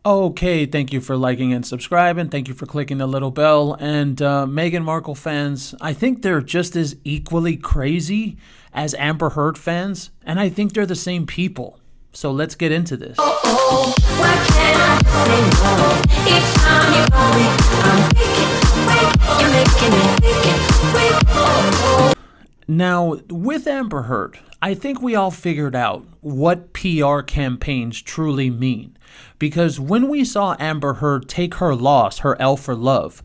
Okay, thank you for liking and subscribing. Thank you for clicking the little bell. And Meghan Markle fans, I think they're just as equally crazy as Amber Heard fans, and I think they're the same people. So let's get into this. Why can't I say no? Each time you call me, I'm making it. Now, with Amber Heard, I think we all figured out what PR campaigns truly mean. Because when we saw Amber Heard take her loss, her L for love,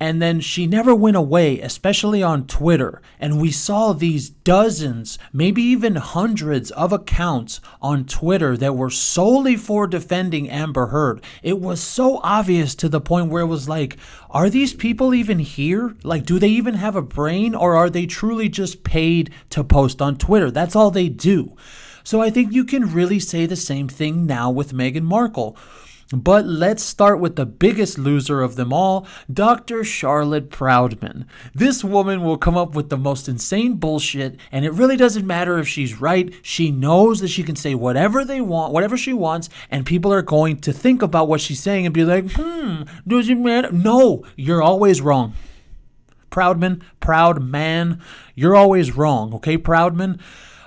and then she never went away, especially on Twitter, and we saw these dozens, maybe even hundreds of accounts on Twitter that were solely for defending Amber Heard. It was so obvious to the point where it was like, are these people even here? Like, do they even have a brain, or are they truly just paid to post on Twitter? That's all they do. So I think you can really say the same thing now with Meghan Markle. But let's start with the biggest loser of them all, Dr. Charlotte Proudman. This woman will come up with the most insane bullshit, and it really doesn't matter if she's right. She knows that she can say whatever they want, whatever she wants, and people are going to think about what she's saying and be like, does it matter? No, you're always wrong. Proud man, you're always wrong, okay, Proudman?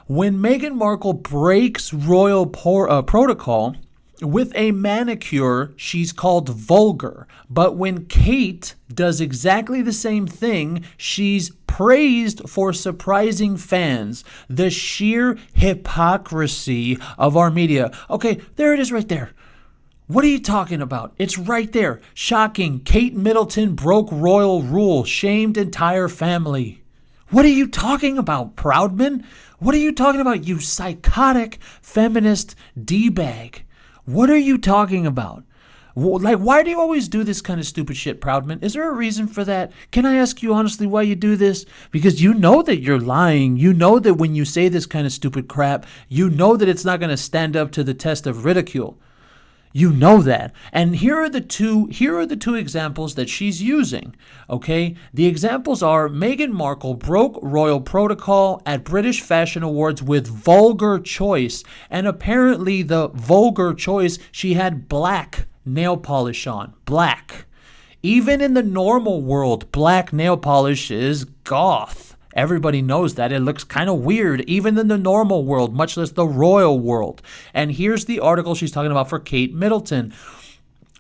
When Meghan Markle breaks royal protocol with a manicure, she's called vulgar. But when Kate does exactly the same thing, she's praised for surprising fans. The sheer hypocrisy of our media. Okay, there it is right there. What are you talking about? It's right there. Shocking. Kate Middleton broke royal rule, shamed entire family. What are you talking about, Proudman? What are you talking about, you psychotic feminist D-bag? What are you talking about? Like, why do you always do this kind of stupid shit, Proudman? Is there a reason for that? Can I ask you honestly why you do this? Because you know that you're lying. You know that when you say this kind of stupid crap, you know that it's not going to stand up to the test of ridicule. You know that. And here are the two examples that she's using. Okay? The examples are Meghan Markle broke royal protocol at British Fashion Awards with vulgar choice. And apparently the vulgar choice, she had black nail polish on. Black. Even in the normal world, black nail polish is goth. Everybody knows that. It looks kind of weird, even in the normal world, much less the royal world. And here's the article she's talking about for Kate Middleton.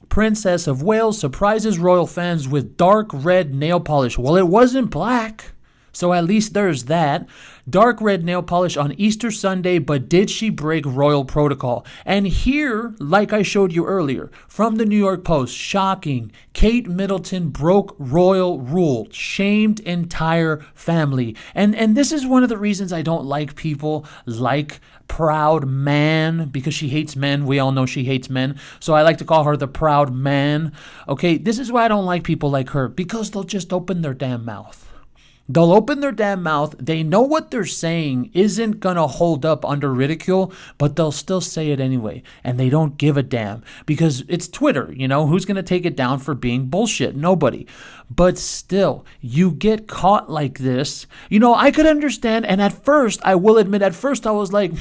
Princess of Wales surprises royal fans with dark red nail polish. Well, it wasn't black, so at least there's that. Dark red nail polish on Easter Sunday, but did she break royal protocol? And here, like I showed you earlier, from the New York Post, shocking. Kate Middleton broke royal rule, shamed entire family. And this is one of the reasons I don't like people like Proud Man, because she hates men. We all know she hates men. So I like to call her the Proud Man. Okay, this is why I don't like people like her, because they'll just open their damn mouth. They'll open their damn mouth. They know what they're saying isn't going to hold up under ridicule, but they'll still say it anyway. And they don't give a damn because it's Twitter. You know, who's going to take it down for being bullshit? Nobody. But still, you get caught like this. You know, I could understand. And at first, I will admit, I was like,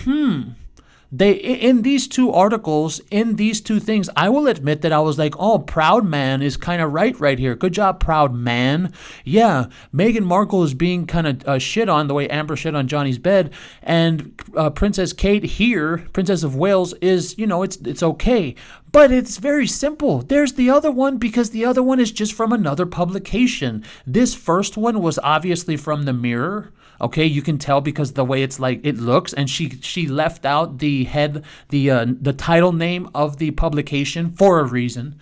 They, in these two articles, in these two things, I will admit that I was like, oh, Proud Man is kind of right here. Good job, Proud Man. Yeah, Meghan Markle is being kind of shit on the way Amber shit on Johnny's bed. And Princess Kate here, Princess of Wales, is, you know, it's okay. But it's very simple. There's the other one because the other one is just from another publication. This first one was obviously from the Mirror. Okay, you can tell because the way it's like it looks, and she left out the title name of the publication for a reason.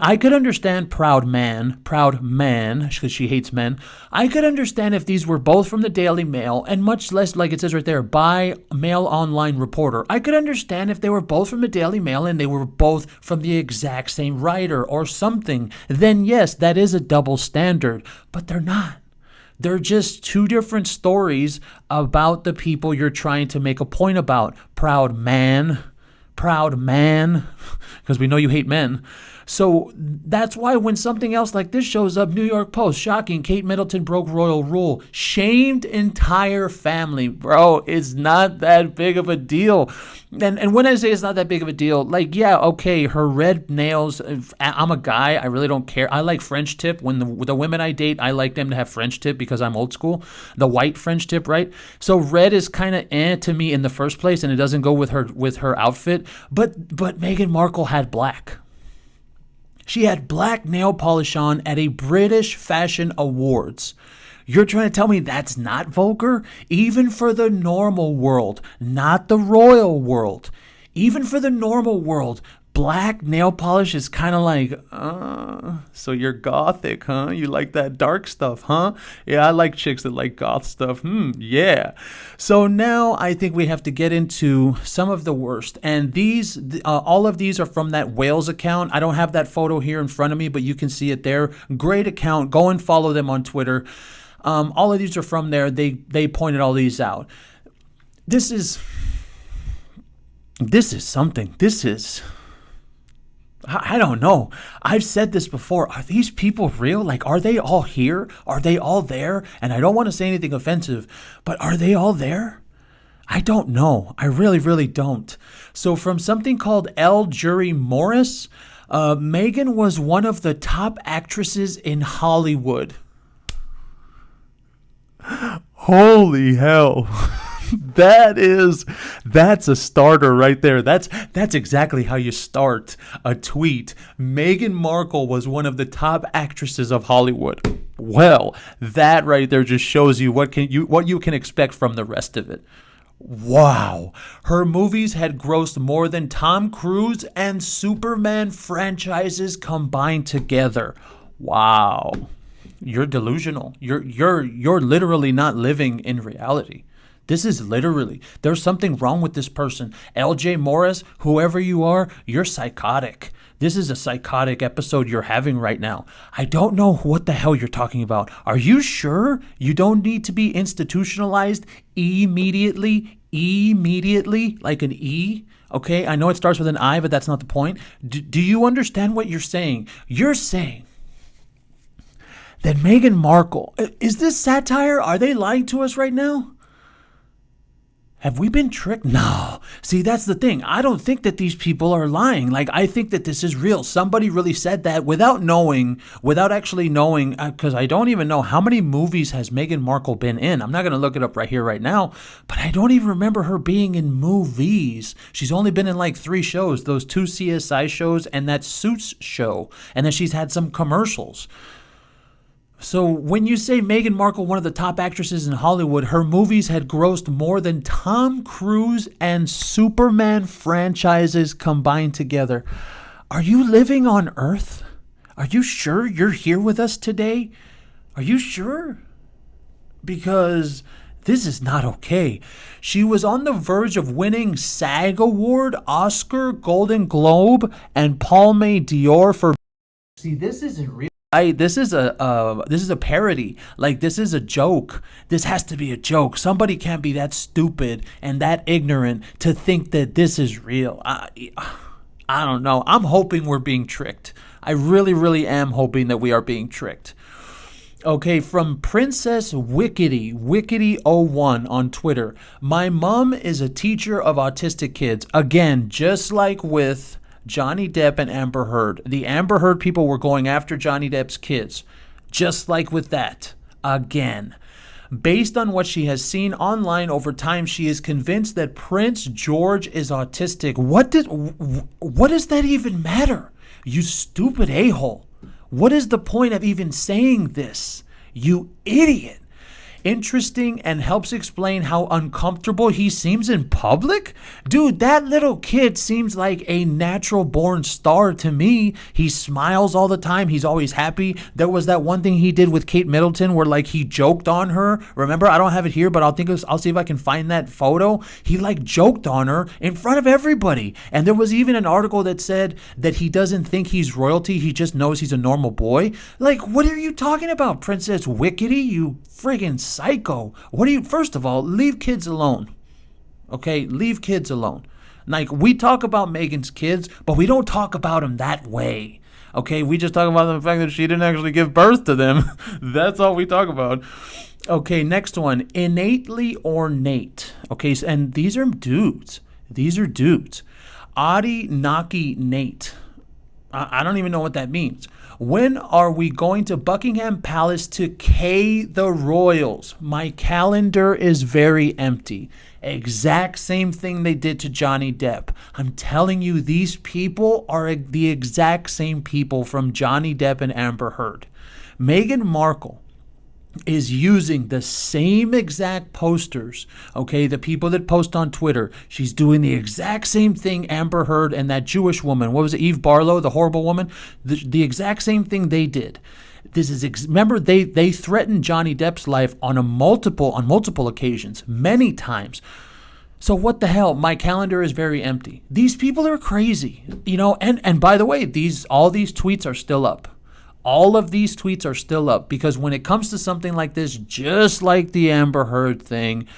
I could understand Proud Man, because she hates men. I could understand if these were both from the Daily Mail, and much less, like it says right there, by Mail Online Reporter. I could understand if they were both from the Daily Mail and they were both from the exact same writer or something. Then yes, that is a double standard, but they're not. They're just two different stories about the people you're trying to make a point about. Proud Man. proud man, because we know you hate men. So that's why when something else like this shows up, New York Post, shocking, Kate Middleton broke royal rule, shamed entire family. Bro, it's not that big of a deal. And when I say it's not that big of a deal, like, yeah, okay, her red nails, I'm a guy, I really don't care. I like French tip. When the women I date, I like them to have French tip because I'm old school. The white French tip, right? So red is kind of to me in the first place, and it doesn't go with her outfit. But Meghan Markle had black. She had black nail polish on at a British Fashion Awards. You're trying to tell me that's not vulgar? Even for the normal world, not the royal world. Even for the normal world, black nail polish is kind of like, so you're gothic, huh? You like that dark stuff, huh? Yeah, I like chicks that like goth stuff. Yeah. So now I think we have to get into some of the worst. And these, all of these are from that Wales account. I don't have that photo here in front of me, but you can see it there. Great account. Go and follow them on Twitter. All of these are from there. They pointed all these out. This is something. This is... I don't know. I've said this before. Are these people real? Like, are they all here? Are they all there? And I don't want to say anything offensive, but are they all there? I don't know. I really, really don't. So from something called L. Jury Morris, Meghan was one of the top actresses in Hollywood. Holy hell. That's a starter right there. That's exactly how you start a tweet. Meghan Markle was one of the top actresses of Hollywood. Well, that right there just shows you what you can expect from the rest of it. Wow. Her movies had grossed more than Tom Cruise and Superman franchises combined together. Wow. You're delusional. You're literally not living in reality. This is literally, there's something wrong with this person. LJ Morris, whoever you are, you're psychotic. This is a psychotic episode you're having right now. I don't know what the hell you're talking about. Are you sure you don't need to be institutionalized immediately, like an E? Okay, I know it starts with an I, but that's not the point. Do you understand what you're saying? You're saying that Meghan Markle, is this satire? Are they lying to us right now? Have we been tricked? No. See, that's the thing. I don't think that these people are lying. Like, I think that this is real. Somebody really said that without actually knowing, because I don't even know how many movies has Meghan Markle been in. I'm not going to look it up right here, right now, but I don't even remember her being in movies. She's only been in like 3 shows, those 2 CSI shows and that Suits show. And then she's had some commercials. So when you say Meghan Markle, one of the top actresses in Hollywood, her movies had grossed more than Tom Cruise and Superman franchises combined together. Are you living on Earth? Are you sure you're here with us today? Are you sure? Because this is not okay. She was on the verge of winning SAG Award, Oscar, Golden Globe, and Palme d'Or for... See, this isn't real. This is a parody. Like, this is a joke. This has to be a joke. Somebody can't be that stupid and that ignorant to think that this is real. I don't know. I'm hoping we're being tricked. I really, really am hoping that we are being tricked. Okay, from Princess Wickety01 on Twitter. My mom is a teacher of autistic kids. Again, just like with Johnny Depp and Amber Heard. The Amber Heard people were going after Johnny Depp's kids. Just like with that. Again. Based on what she has seen online over time, she is convinced that Prince George is autistic. What does that even matter? You stupid a-hole. What is the point of even saying this? You idiot. Interesting and helps explain how uncomfortable he seems in public? Dude, that little kid seems like a natural born star to me. He smiles all the time. He's always happy. There was that one thing he did with Kate Middleton where like he joked on her. Remember, I don't have it here, but I'll see if I can find that photo. He like joked on her in front of everybody. And there was even an article that said that he doesn't think he's royalty. He just knows he's a normal boy. Like, what are you talking about, Princess Wickety? You friggin' psycho. First of all, leave kids alone. Okay, leave kids alone. Like, we talk about Meghan's kids, but we don't talk about them that way. Okay, we just talk about the fact that she didn't actually give birth to them. That's all we talk about. Okay, next one. Innately ornate. Okay, and these are dudes. These are dudes. Adi Naki Nate. I don't even know what that means. When are we going to Buckingham Palace to K the royals? My calendar is very empty. Exact same thing they did to Johnny Depp. I'm telling you, these people are the exact same people from Johnny Depp and Amber Heard. Meghan Markle is using the same exact posters, okay, the people that post on Twitter. She's doing the exact same thing Amber Heard and that Jewish woman, what was it, Eve Barlow, the horrible woman, the exact same thing they did. This is remember, they threatened Johnny Depp's life on multiple occasions, many times. So what the hell? My calendar is very empty. These people are crazy, and by the way, all these tweets are still up. All of these tweets are still up because when it comes to something like this, just like the Amber Heard thing,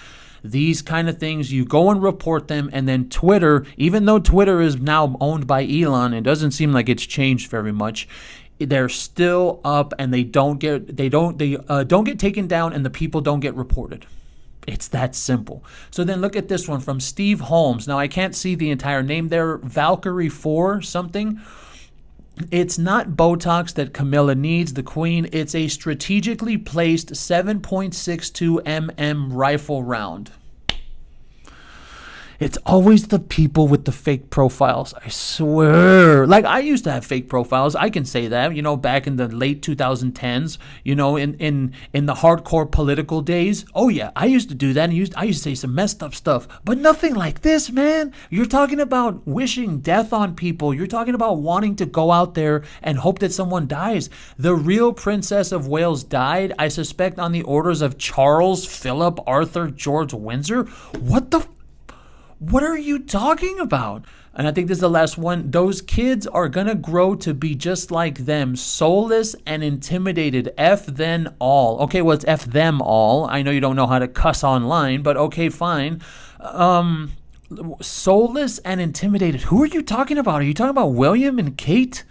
these kind of things, you go and report them, and then Twitter, even though Twitter is now owned by Elon, it doesn't seem like it's changed very much. They're still up, and they don't get taken down, and the people don't get reported. It's that simple. So then look at this one from Steve Holmes. Now I can't see the entire name there. Valkyrie 4 something. It's not Botox that Camilla needs, the Queen. It's a strategically placed 7.62 mm rifle round. It's always the people with the fake profiles, I swear. Like, I used to have fake profiles. I can say that, back in the late 2010s, in the hardcore political days. Oh, yeah, I used to do that. And I used to say some messed up stuff, but nothing like this, man. You're talking about wishing death on people. You're talking about wanting to go out there and hope that someone dies. The real Princess of Wales died, I suspect, on the orders of Charles, Philip, Arthur, George Windsor. What are you talking about? And I think this is the last one. Those kids are going to grow to be just like them, soulless and intimidated. F then all. Okay, well, it's F them all. I know you don't know how to cuss online, but okay, fine. Soulless and intimidated. Who are you talking about? Are you talking about William and Kate?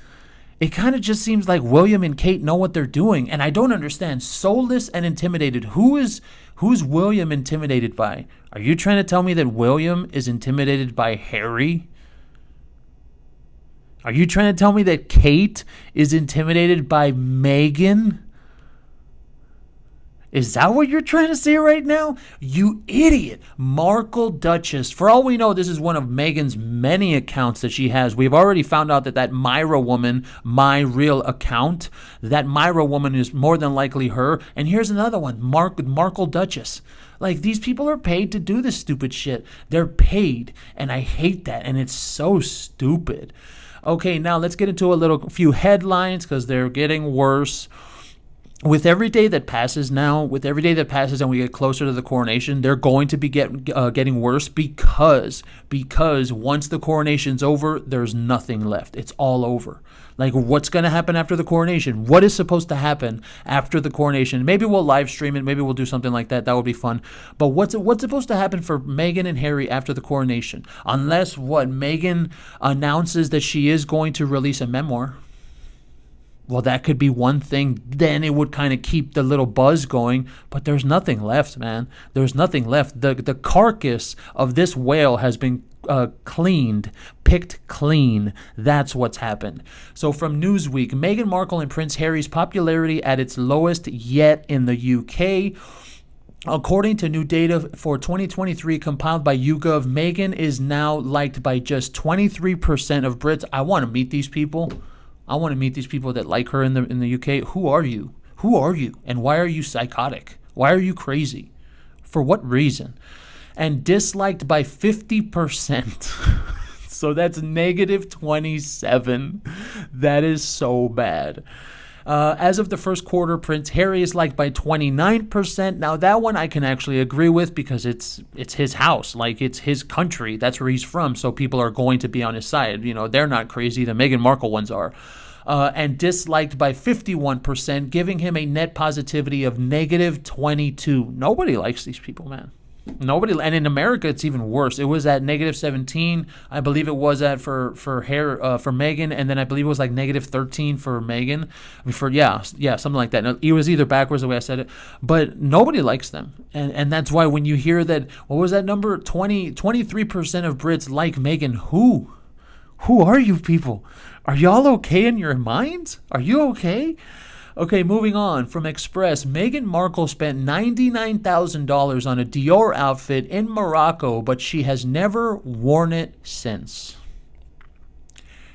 It kind of just seems like William and Kate know what they're doing, and I don't understand. Soulless and intimidated. Who's William intimidated by? Are you trying to tell me that William is intimidated by Harry? Are you trying to tell me that Kate is intimidated by Meghan? Is that what you're trying to say right now? You idiot. Markle Duchess. For all we know, this is one of Meghan's many accounts that she has. We've already found out that Myra woman, my real account, that Myra woman is more than likely her. And here's another one, Markle Duchess. Like, these people are paid to do this stupid shit. They're paid, and I hate that, and it's so stupid. Okay, now let's get into a few headlines because they're getting worse. With every day that passes and we get closer to the coronation, they're going to be getting worse because once the coronation's over, there's nothing left. It's all over. Like, what's going to happen after the coronation? What is supposed to happen after the coronation? Maybe we'll live stream it. Maybe we'll do something like that. That would be fun. But what's supposed to happen for Meghan and Harry after the coronation? Unless Meghan announces that she is going to release a memoir. Well, that could be one thing. Then it would kind of keep the little buzz going. But there's nothing left, man. There's nothing left. The carcass of this whale has been picked clean. That's what's happened. So from Newsweek, Meghan Markle and Prince Harry's popularity at its lowest yet in the UK. According to new data for 2023 compiled by YouGov, Meghan is now liked by just 23% of Brits. I want to meet these people. I want to meet these people that like her in the UK. Who are you? Who are you? And why are you psychotic? Why are you crazy? For what reason? And disliked by 50%. So that's negative 27. That is so bad. As of the first quarter, Prince Harry is liked by 29%. Now, that one I can actually agree with because it's his house. Like, it's his country. That's where he's from. So people are going to be on his side. They're not crazy. The Meghan Markle ones are. And disliked by 51%, giving him a net positivity of negative 22. Nobody likes these people, man. Nobody, and in America, it's even worse. It was at -17, I believe it was at for Meghan, and then I believe it was like -13 for Meghan. Yeah, something like that. It was either backwards the way I said it, but nobody likes them, and that's why when you hear that, what was that number? 23% of Brits like Meghan. Who are you people? Are y'all okay in your minds? Are you okay? Okay, moving on. From Express, Meghan Markle spent $99,000 on a Dior outfit in Morocco, but she has never worn it since.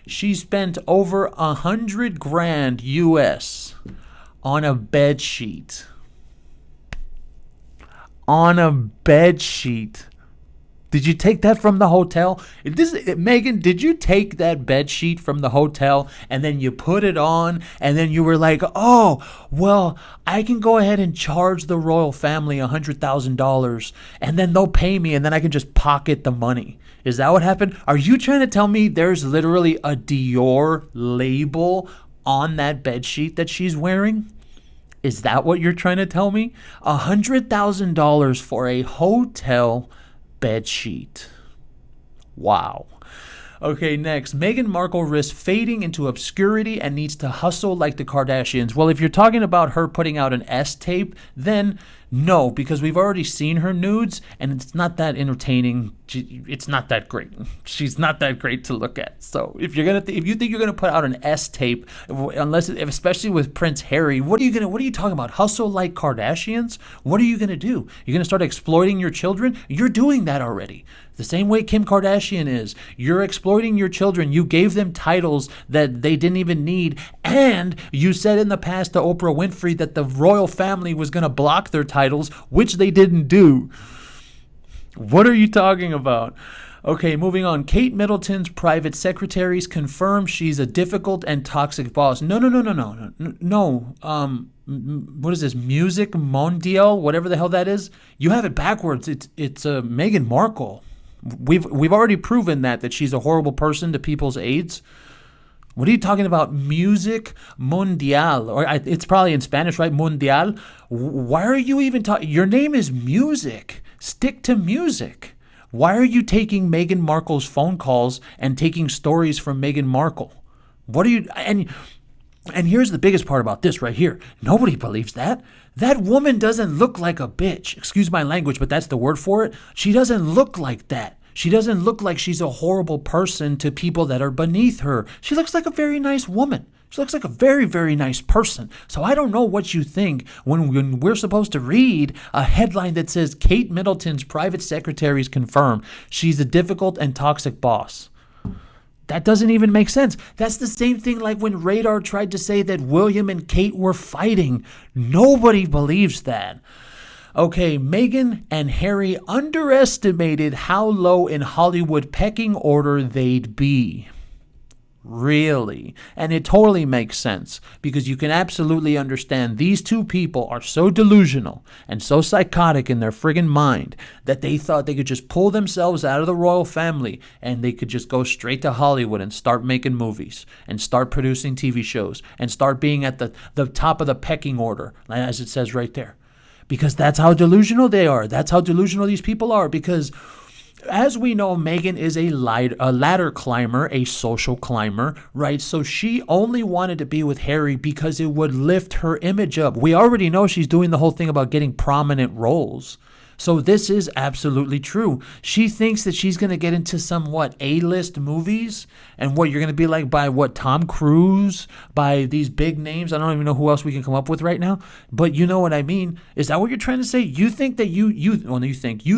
She spent over $100,000 US on a bed sheet. On a bed sheet. Did you take that from the hotel? Meghan, did you take that bed sheet from the hotel and then you put it on and then you were like, oh, well, I can go ahead and charge the royal family $100,000 and then they'll pay me and then I can just pocket the money? Is that what happened? Are you trying to tell me there's literally a Dior label on that bed sheet that she's wearing? Is that what you're trying to tell me? $100,000 for a hotel bed sheet. Wow. Okay, next. Meghan Markle risks fading into obscurity and needs to hustle like the Kardashians. Well, if you're talking about her putting out an S tape, then no, because we've already seen her nudes and it's not that entertaining. It's not that great. She's not that great to look at. So if you think you're gonna put out an S tape, especially with Prince Harry, what are you talking about? Hustle like Kardashians? What are you gonna do? You're gonna start exploiting your children? You're doing that already. The same way Kim Kardashian is. You're exploiting your children. You gave them titles that they didn't even need. And you said in the past to Oprah Winfrey that the royal family was going to block their titles, which they didn't do. What are you talking about? Okay, moving on. Kate Middleton's private secretaries confirm she's a difficult and toxic boss. No. What is this? Music Mondial? Whatever the hell that is. You have it backwards. It's Meghan Markle. We've already proven that she's a horrible person to people's aides. What are you talking about? Music Mundial, or it's probably in Spanish, right? Mundial. Why are you even talking? Your name is Music. Stick to music. Why are you taking Meghan Markle's phone calls and taking stories from Meghan Markle? What are you? And here's the biggest part about this right here. Nobody believes that. That woman doesn't look like a bitch. Excuse my language, but that's the word for it. She doesn't look like that. She doesn't look like she's a horrible person to people that are beneath her. She looks like a very nice woman. She looks like a very, very nice person. So I don't know what you think when we're supposed to read a headline that says Kate Middleton's private secretaries confirm she's a difficult and toxic boss. That doesn't even make sense. That's the same thing like when Radar tried to say that William and Kate were fighting. Nobody believes that. Okay, Meghan and Harry underestimated how low in Hollywood pecking order they'd be. Really? And it totally makes sense because you can absolutely understand these two people are so delusional and so psychotic in their friggin' mind that they thought they could just pull themselves out of the royal family and they could just go straight to Hollywood and start making movies and start producing TV shows and start being at the top of the pecking order, as it says right there. Because that's how delusional they are. That's how delusional these people are because as we know, Meghan is a ladder climber, a social climber, right? So she only wanted to be with Harry because it would lift her image up. We already know she's doing the whole thing about getting prominent roles. So this is absolutely true. She thinks that she's going to get into some, A-list movies? And what, you're going to be like by Tom Cruise? By these big names? I don't even know who else we can come up with right now. But you know what I mean. Is that what you're trying to say? You think that you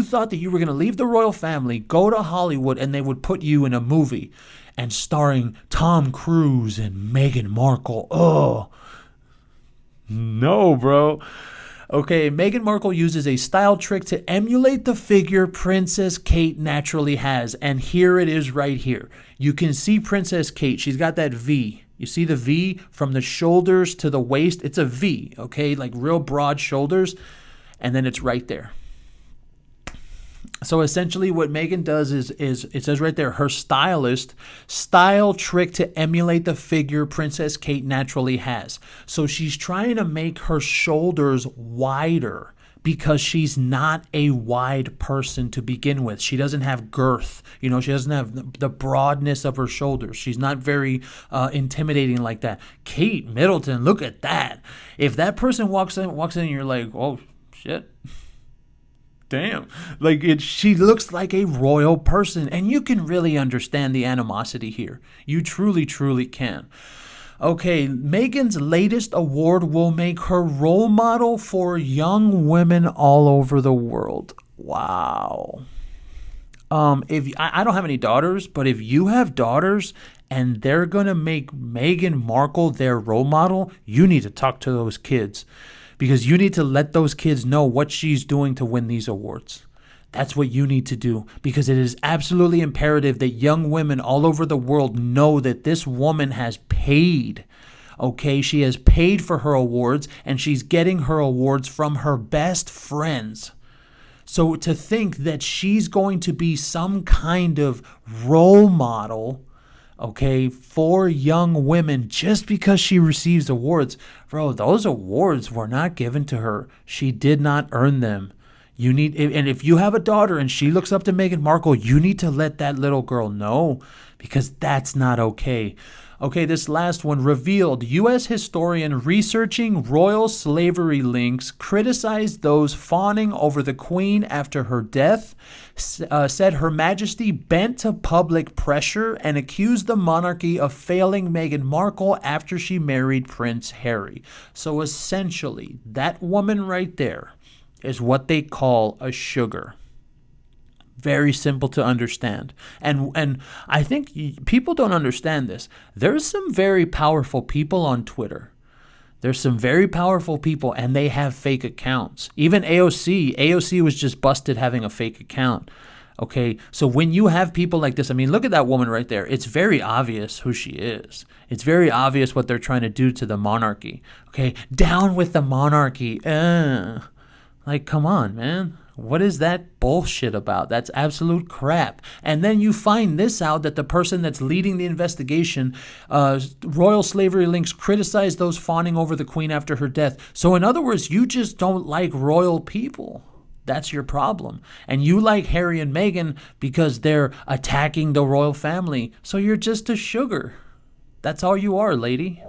thought that you were going to leave the royal family, go to Hollywood, and they would put you in a movie and starring Tom Cruise and Meghan Markle. Oh, no, bro. Okay, Meghan Markle uses a style trick to emulate the figure Princess Kate naturally has. And here it is right here. You can see Princess Kate. She's got that V. You see the V from the shoulders to the waist? It's a V, okay? Like real broad shoulders. And then it's right there. So essentially what Meghan does is it says right there, her stylist style trick to emulate the figure Princess Kate naturally has. So she's trying to make her shoulders wider because she's not a wide person to begin with. She doesn't have girth. She doesn't have the broadness of her shoulders. She's not very intimidating like that. Kate Middleton, look at that. If that person walks in and you're like, oh, shit. Damn. She looks like a royal person. And you can really understand the animosity here. You truly, truly can. Okay, Meghan's latest award will make her role model for young women all over the world. Wow. If I don't have any daughters, but if you have daughters and they're gonna make Meghan Markle their role model, you need to talk to those kids, because you need to let those kids know what she's doing to win these awards. That's what you need to do, because it is absolutely imperative that young women all over the world know that this woman has paid. Okay, she has paid for her awards, and she's getting her awards from her best friends. So to think that she's going to be some kind of role model, okay, for young women just because she receives awards, bro, those awards were not given to her. She did not earn them. And if you have a daughter and she looks up to Meghan Markle, you need to let that little girl know, because that's not okay. Okay, this last one. Revealed U.S. historian researching royal slavery links criticized those fawning over the Queen after her death, said Her Majesty bent to public pressure, and accused the monarchy of failing Meghan Markle after she married Prince Harry. So essentially, that woman right there is what they call a sugar. Very simple to understand. And I think people don't understand this. There's some very powerful people on Twitter. There's some very powerful people, and they have fake accounts. Even AOC was just busted having a fake account. Okay, so when you have people like this, I mean, look at that woman right there. It's very obvious who she is. It's very obvious what they're trying to do to the monarchy. Okay, down with the monarchy. Come on, man. What is that bullshit about? That's absolute crap. And then you find this out, that the person that's leading the investigation, royal slavery links, criticized those fawning over the Queen after her death. So in other words, you just don't like royal people. That's your problem. And you like Harry and Meghan because they're attacking the royal family. So you're just a sugar. That's all you are, lady.